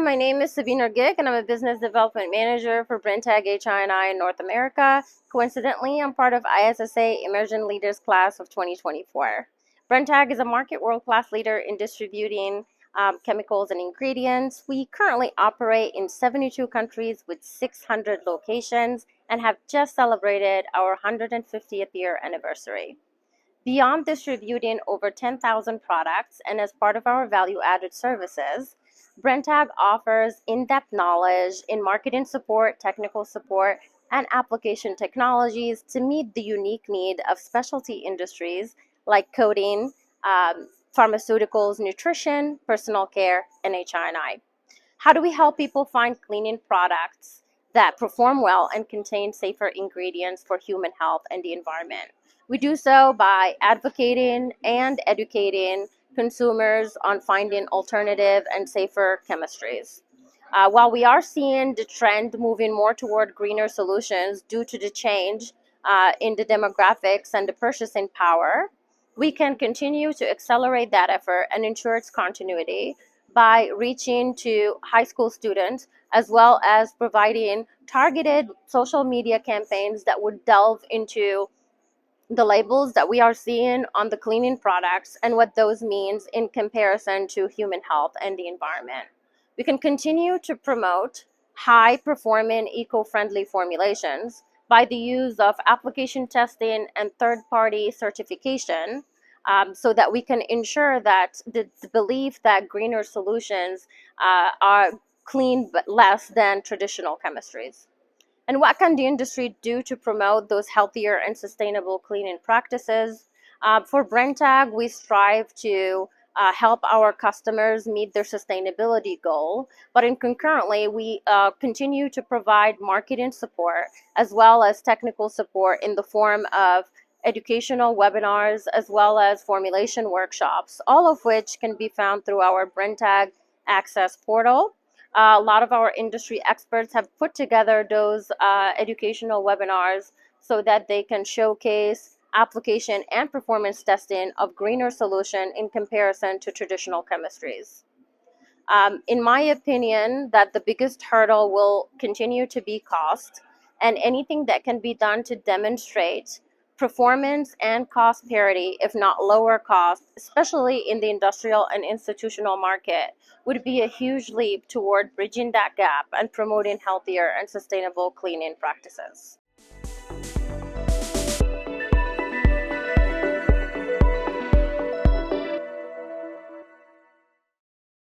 my name is Sabine Rgiog, and I'm a Business Development Manager for Brenntag HI&I in North America. Coincidentally, I'm part of ISSA Emerging Leaders Class of 2024. Brenntag is a market world-class leader in distributing chemicals and ingredients. We currently operate in 72 countries with 600 locations and have just celebrated our 150th year anniversary. Beyond distributing over 10,000 products and as part of our value-added services, Brenntag offers in-depth knowledge in marketing support, technical support, and application technologies to meet the unique need of specialty industries like coating, pharmaceuticals, nutrition, personal care, and HI&I. How do we help people find cleaning products that perform well and contain safer ingredients for human health and the environment? We do so by advocating and educating consumers on finding alternative and safer chemistries. While we are seeing the trend moving more toward greener solutions due to the change in the demographics and the purchasing power, we can continue to accelerate that effort and ensure its continuity by reaching to high school students, as well as providing targeted social media campaigns that would delve into the labels that we are seeing on the cleaning products and what those means in comparison to human health and the environment. We can continue to promote high-performing eco-friendly formulations by the use of application testing and third-party certification, so that we can ensure that the belief that greener solutions are clean but less than traditional chemistries. And what can the industry do to promote those healthier and sustainable cleaning practices? For Brenntag, we strive to help our customers meet their sustainability goal, but concurrently, we continue to provide marketing support as well as technical support in the form of educational webinars as well as formulation workshops, all of which can be found through our Brenntag Access portal. A lot of our industry experts have put together those educational webinars so that they can showcase application and performance testing of greener solution in comparison to traditional chemistries. In my opinion, that the biggest hurdle will continue to be cost, and anything that can be done to demonstrate performance and cost parity, if not lower cost, especially in the industrial and institutional market, would be a huge leap toward bridging that gap and promoting healthier and sustainable cleaning practices.